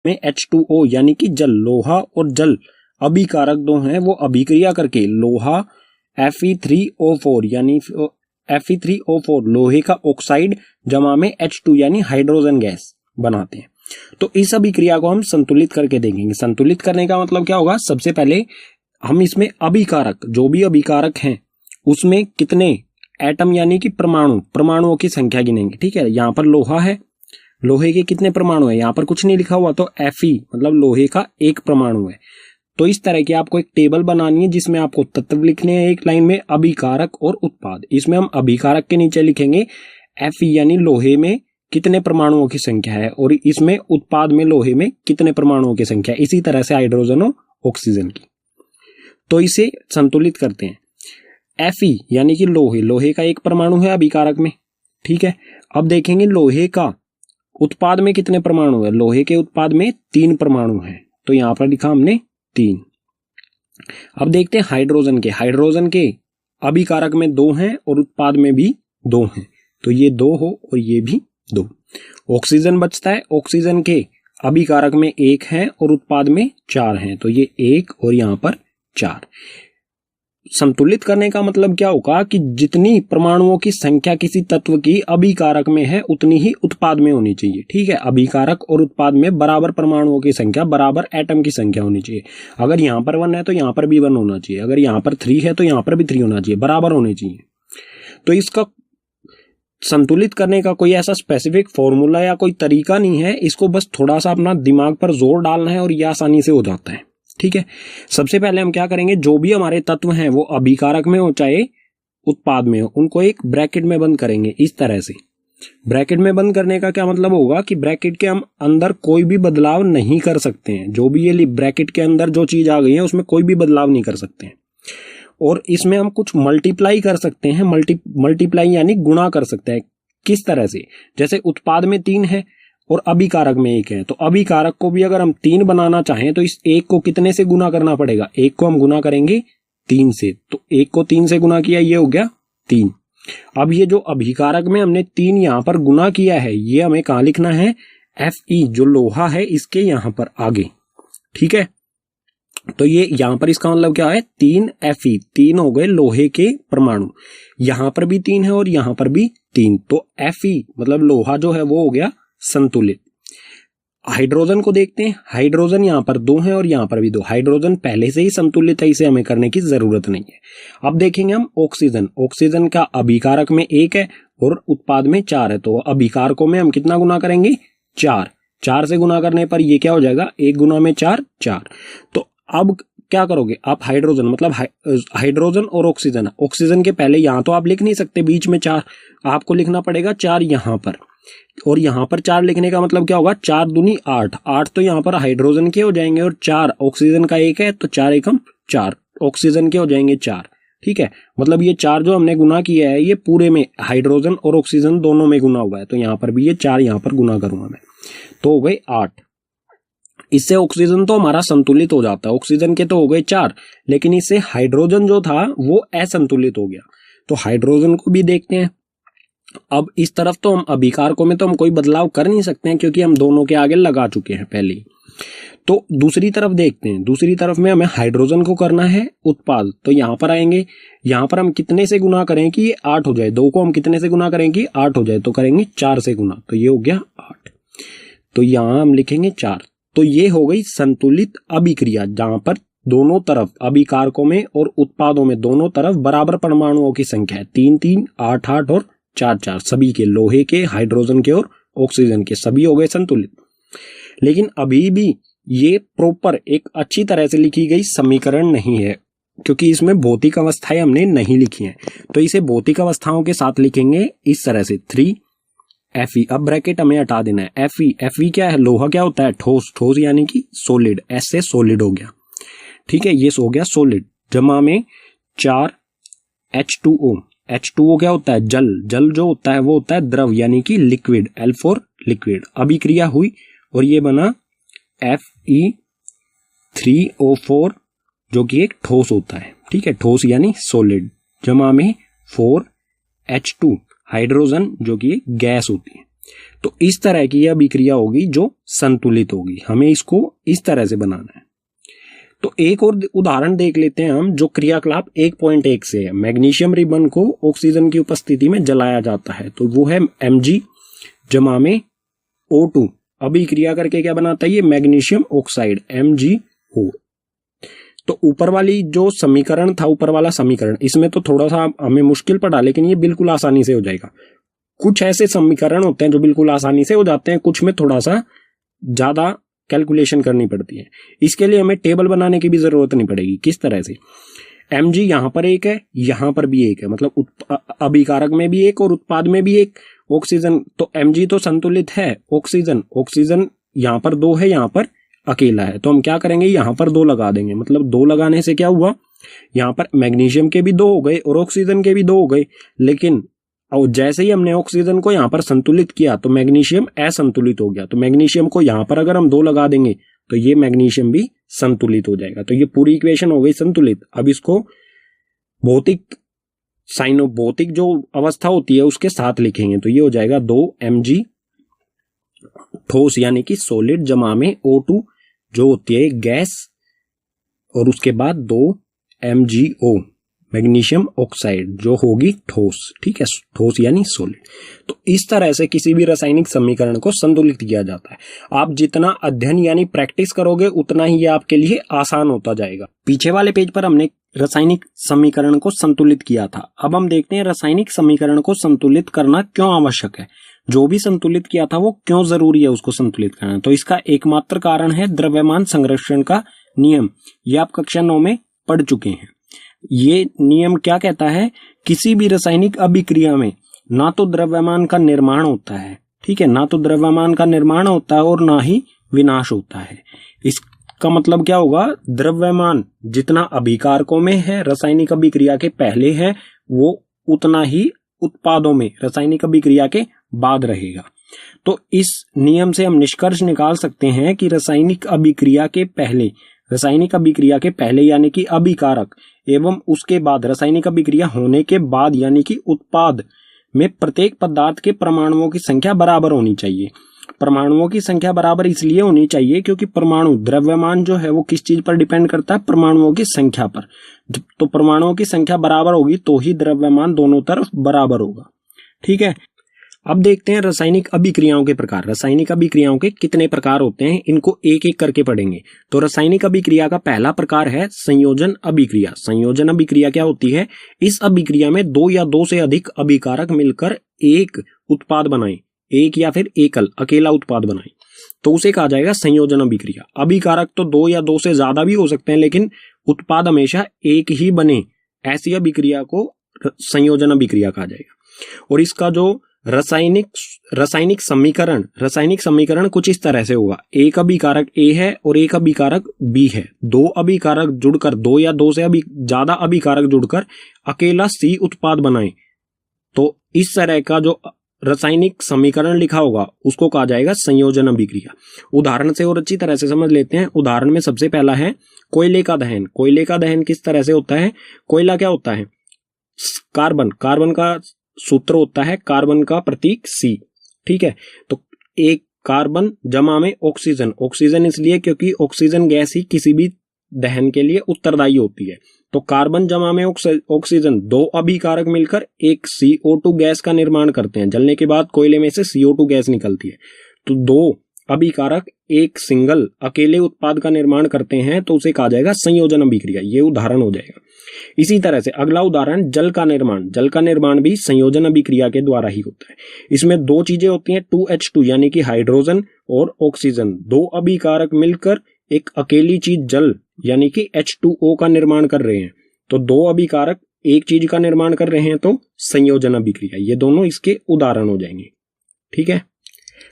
में H2O यानी कि जल, लोहा और जल अभिकारक दो हैं, वो अभिक्रिया करके लोहा Fe3O4 यानी Fe3O4 लोहे का ऑक्साइड जमा में H2 यानी हाइड्रोजन गैस बनाते हैं। तो इस अभिक्रिया को हम संतुलित करके देखेंगे। संतुलित करने का मतलब क्या होगा, सबसे पहले हम इसमें अभिकारक, जो भी अभिकारक हैं उसमें कितने एटम यानी कि परमाणुओं की संख्या गिनेंगे। ठीक है, यहाँ पर लोहा है, लोहे के कितने परमाणु है, यहाँ पर कुछ नहीं लिखा हुआ, तो Fe मतलब लोहे का एक परमाणु है। तो इस तरह की आपको एक टेबल बनानी है जिसमें आपको तत्व लिखने हैं एक लाइन में, अभिकारक और उत्पाद। इसमें हम अभिकारक के नीचे लिखेंगे Fe यानी लोहे में कितने परमाणुओं की संख्या है, और इसमें उत्पाद में लोहे में कितने परमाणुओं की संख्या है, इसी तरह से हाइड्रोजन और ऑक्सीजन की। तो इसे संतुलित करते हैं। Fe यानी कि लोहे का एक परमाणु है अभिकारक में। ठीक है, अब देखेंगे लोहे का उत्पाद में कितने परमाणु है। लोहे के उत्पाद में 3 परमाणु हैं, तो यहां पर लिखा हमने 3। अब देखते हैं हाइड्रोजन के अभिकारक में 2 हैं और उत्पाद में भी 2 हैं, तो ये 2 हो और ये भी 2। ऑक्सीजन बचता है, ऑक्सीजन के अभिकारक में 1 है और उत्पाद में 4 हैं, तो ये 1 और यहां पर 4। संतुलित करने का मतलब क्या होगा कि जितनी परमाणुओं की संख्या किसी तत्व की अभिकारक में है उतनी ही उत्पाद में होनी चाहिए। ठीक है, अभिकारक और उत्पाद में बराबर परमाणुओं की संख्या, बराबर एटम की संख्या होनी चाहिए। अगर यहाँ पर 1 है तो यहाँ पर भी 1 होना चाहिए, अगर यहाँ पर 3 है तो यहाँ पर भी 3 होना चाहिए, बराबर होने चाहिए। तो इसका संतुलित करने का कोई ऐसा स्पेसिफिक फॉर्मूला या कोई तरीका नहीं है, इसको बस थोड़ा सा अपना दिमाग पर जोर डालना है और यह आसानी से हो जाता है। ठीक है, सबसे पहले हम क्या करेंगे, जो भी हमारे तत्व हैं वो अभिकारक में हो चाहे उत्पाद में हो, उनको एक ब्रैकेट में बंद करेंगे। इस तरह से ब्रैकेट में बंद करने का क्या मतलब होगा कि ब्रैकेट के हम अंदर कोई भी बदलाव नहीं कर सकते हैं। जो भी ये ब्रैकेट के अंदर जो चीज आ गई है उसमें कोई भी बदलाव नहीं कर सकते हैं। और इसमें हम कुछ मल्टीप्लाई कर सकते हैं, मल्टीप्लाई यानी गुणा कर सकते हैं। किस तरह से, जैसे उत्पाद में 3 है और अभिकारक में 1 है, तो अभिकारक को भी अगर हम 3 बनाना चाहें तो इस 1 को कितने से गुना करना पड़ेगा, 1 को हम गुना करेंगे 3 से, तो 1 को 3 से गुना किया, ये हो गया 3। अब ये जो अभिकारक में हमने 3 यहां पर गुना किया है, ये हमें कहां लिखना है, Fe जो लोहा है इसके यहां पर आगे। ठीक है, तो ये यहां पर इसका मतलब क्या है, 3 Fe, 3 हो गए लोहे के परमाणु, यहां पर भी 3 है और यहां पर भी 3, तो Fe मतलब लोहा जो है वो हो गया संतुलित। हाइड्रोजन को देखते हैं, हाइड्रोजन यहां पर 2 है और यहां पर भी 2, हाइड्रोजन पहले से ही संतुलित है, इसे हमें करने की जरूरत नहीं है। अब देखेंगे हम ऑक्सीजन का अभिकारक में 1 है और उत्पाद में 4 है, तो अभिकारकों में हम कितना गुना करेंगे, 4 से गुना करने पर ये क्या हो जाएगा, 1 गुना में 4, 4। तो अब क्या करोगे आप, हाइड्रोजन मतलब हाइड्रोजन और ऑक्सीजन के पहले यहां तो आप लिख नहीं सकते बीच में 4, आपको लिखना पड़ेगा 4 यहां पर, और यहां पर 4 लिखने का मतलब क्या होगा, 4 दूनी 8, 8 तो यहां पर हाइड्रोजन के हो जाएंगे और 4 ऑक्सीजन का 1 है, तो 4 एकम 4 ऑक्सीजन के हो जाएंगे 4। ठीक है, मतलब ये 4 जो हमने गुना किया है ये पूरे में हाइड्रोजन और ऑक्सीजन दोनों में गुना हुआ है, तो यहां पर भी ये 4 यहां पर गुना करूंगा मैं, तो हो गए 8। इससे ऑक्सीजन तो हमारा संतुलित हो जाता है, ऑक्सीजन के तो हो गए 4, लेकिन इससे हाइड्रोजन जो था वो असंतुलित हो गया। तो हाइड्रोजन को भी देखते हैं। अब इस तरफ तो हम अभिकारकों में तो हम कोई बदलाव कर नहीं सकते हैं क्योंकि हम दोनों के आगे लगा चुके हैं पहले ही। तो दूसरी तरफ देखते हैं, दूसरी तरफ में हमें हाइड्रोजन को करना है उत्पाद, तो यहां पर आएंगे, यहां पर हम कितने से गुना करें कि ये 8 हो जाए, 2 को हम कितने से गुना करें कि 8 हो जाए, तो करेंगे 4 से गुना, तो ये हो गया 8, तो यहां हम लिखेंगे 4। तो ये हो गई संतुलित अभिक्रिया, जहां पर दोनों तरफ अभिकारकों में और उत्पादों में दोनों तरफ बराबर परमाणुओं की संख्या है, 3 3 8 8 और 4 4, सभी के, लोहे के, हाइड्रोजन के और ऑक्सीजन के, सभी हो गए संतुलित। लेकिन अभी भी ये प्रॉपर एक अच्छी तरह से लिखी गई समीकरण नहीं है क्योंकि इसमें भौतिक अवस्थाएं हमने नहीं लिखी हैं, तो इसे भौतिक अवस्थाओं के साथ लिखेंगे इस तरह से 3 Fe। अब ब्रैकेट हमें हटा देना है। Fe क्या है, लोहा क्या होता है, ठोस यानी कि सॉलिड, ऐसे सॉलिड हो गया। ठीक है, ये हो गया सॉलिड, जमा में 4 H2O क्या होता है, जल जो होता है वो होता है द्रव यानी कि लिक्विड, L फॉर लिक्विड। अभिक्रिया हुई और ये बना Fe3O4 जो कि एक ठोस होता है। ठीक है, ठोस यानी सॉलिड, जमा में 4 H2 हाइड्रोजन जो कि गैस होती है। तो इस तरह की यह अभिक्रिया होगी जो संतुलित होगी। हमें इसको इस तरह से बनाना है। तो एक और उदाहरण देख लेते हैं हम, जो क्रियाकलाप 1.1 से है। मैग्नीशियम रिबन को ऑक्सीजन की उपस्थिति में जलाया जाता है, तो वो है Mg जमा में O2। अभिक्रिया करके क्या बनाता है ये मैग्नीशियम ऑक्साइड MgO। तो ऊपर वाली जो समीकरण था, ऊपर वाला समीकरण, इसमें तो थोड़ा सा हमें मुश्किल पड़ा, लेकिन ये बिल्कुल आसानी से हो जाएगा। कुछ ऐसे समीकरण होते हैं जो बिल्कुल आसानी से हो जाते हैं, कुछ में थोड़ा सा ज्यादा कैलकुलेशन करनी पड़ती है। इसके लिए हमें टेबल बनाने की भी जरूरत नहीं पड़ेगी। किस तरह से, Mg यहां पर एक है, यहां पर भी एक है, मतलब अभिकारक में भी एक और उत्पाद में भी एक। ऑक्सीजन तो Mg तो संतुलित है, ऑक्सीजन यहां पर 2 है, यहां पर अकेला है। तो हम क्या करेंगे, यहां पर 2 लगा देंगे। मतलब 2 लगाने से क्या हुआ, यहां पर मैग्नीशियम के भी 2 हो गए और ऑक्सीजन के भी 2 हो गए। लेकिन और जैसे ही हमने ऑक्सीजन को यहां पर संतुलित किया तो मैग्नीशियम असंतुलित हो गया। तो मैग्नीशियम को यहां पर अगर हम 2 लगा देंगे तो ये मैग्नीशियम भी संतुलित हो जाएगा। तो ये पूरी इक्वेशन हो गई संतुलित। अब इसको भौतिक जो अवस्था होती है उसके साथ लिखेंगे, तो ये हो जाएगा 2Mg ठोस यानी कि सॉलिड जमा में O2 जो होती है गैस, और उसके बाद 2MgO मैग्नीशियम ऑक्साइड जो होगी ठोस। ठीक है, ठोस यानी सॉलिड। तो इस तरह से किसी भी रासायनिक समीकरण को संतुलित किया जाता है। आप जितना अध्ययन यानी प्रैक्टिस करोगे उतना ही ये आपके लिए आसान होता जाएगा। पीछे वाले पेज पर हमने रासायनिक समीकरण को संतुलित किया था। अब हम देखते हैं रासायनिक समीकरण को संतुलित करना क्यों आवश्यक है, जो भी संतुलित किया था वो क्यों जरूरी है उसको संतुलित करना। तो इसका एकमात्र कारण है द्रव्यमान संरक्षण का नियम। ये आप कक्षा 9 में पढ़ चुके हैं। ये नियम क्या कहता है, किसी भी रासायनिक अभिक्रिया में ना तो द्रव्यमान का निर्माण होता है, ठीक है, ना तो द्रव्यमान का निर्माण होता है और ना ही विनाश होता है। इसका मतलब क्या होगा, द्रव्यमान जितना अभिकारकों में है रासायनिक अभिक्रिया के पहले है, वो उतना ही उत्पादों में रासायनिक अभिक्रिया के बाद रहेगा। तो इस नियम से हम निष्कर्ष निकाल सकते हैं कि रासायनिक अभिक्रिया के पहले यानी कि अभिकारक एवं उसके बाद रासायनिक अभिक्रिया होने के बाद यानी कि उत्पाद में प्रत्येक पदार्थ के परमाणुओं की संख्या बराबर होनी चाहिए। परमाणुओं की संख्या बराबर इसलिए होनी चाहिए क्योंकि परमाणु द्रव्यमान जो है वो किस चीज पर डिपेंड करता है, परमाणुओं की संख्या पर। तो परमाणुओं की संख्या बराबर होगी तो ही द्रव्यमान दोनों तरफ बराबर होगा। ठीक है, अब देखते हैं रासायनिक अभिक्रियाओं के प्रकार। रासायनिक अभिक्रियाओं के कितने प्रकार होते हैं, इनको एक एक करके पढ़ेंगे। तो रासायनिक अभिक्रिया का पहला प्रकार है संयोजन अभिक्रिया। संयोजन अभिक्रिया क्या होती है, इस अभिक्रिया में 2 या 2 से अधिक अभिकारक मिलकर एक उत्पाद बनाएं, एक या फिर अकेला उत्पाद बनाएं, तो उसे कहा जाएगा संयोजन अभिक्रिया। अभिकारक तो 2 या 2 से ज्यादा भी हो सकते हैं, लेकिन उत्पाद हमेशा एक ही बने, ऐसी अभिक्रिया को संयोजन अभिक्रिया कहा जाएगा। और इसका जो रासायनिक समीकरण कुछ इस तरह से होगा, एक अभिकारक A है और एक अभिकारक B है, 2 अभिकारक जुड़कर 2 या 2 से ज्यादा अभिकारक जुड़कर अकेला C उत्पाद बनाएं। तो इस तरह का जो रासायनिक समीकरण लिखा होगा उसको कहा जाएगा संयोजन अभिक्रिया। उदाहरण से और अच्छी तरह से समझ लेते हैं। उदाहरण में सबसे पहला है कोयले का दहन। कोयले का दहन किस तरह से होता है, कोयला क्या होता है, कार्बन का सूत्र होता है, कार्बन का प्रतीक C। ठीक है, तो एक कार्बन जमा में ऑक्सीजन इसलिए क्योंकि ऑक्सीजन गैस ही किसी भी दहन के लिए उत्तरदायी होती है। तो कार्बन जमा में ऑक्सीजन, 2 अभिकारक मिलकर एक CO2 गैस का निर्माण करते हैं। जलने के बाद कोयले में से CO2 गैस निकलती है। तो 2 अभिकारक एक सिंगल अकेले उत्पाद का निर्माण करते हैं, तो उसे कहा जाएगा संयोजन अभिक्रिया। ये उदाहरण हो जाएगा। इसी तरह से अगला उदाहरण जल का निर्माण भी संयोजन अभिक्रिया के द्वारा ही होता है। इसमें 2 चीजें होती हैं, 2H2 यानी कि हाइड्रोजन और ऑक्सीजन, 2 अभिकारक मिलकर एक अकेली चीज जल यानी कि H2O का निर्माण कर रहे हैं। तो 2 अभिकारक एक चीज का निर्माण कर रहे हैं तो संयोजन अभिक्रिया। ये दोनों इसके उदाहरण हो जाएंगे। ठीक है,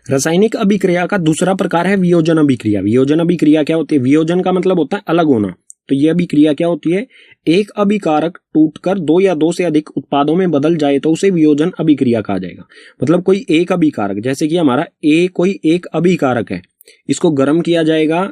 रासायनिक अभिक्रिया का दूसरा प्रकार है वियोजन अभिक्रिया। वियोजन अभिक्रिया क्या होती है, वियोजन का मतलब होता है अलग होना। तो यह अभिक्रिया क्या होती है, एक अभिकारक टूटकर 2 या 2 से अधिक उत्पादों में बदल जाए तो उसे वियोजन अभिक्रिया कहा जाएगा। मतलब कोई एक अभिकारक, जैसे कि हमारा A कोई एक अभिकारक है, इसको गर्म किया जाएगा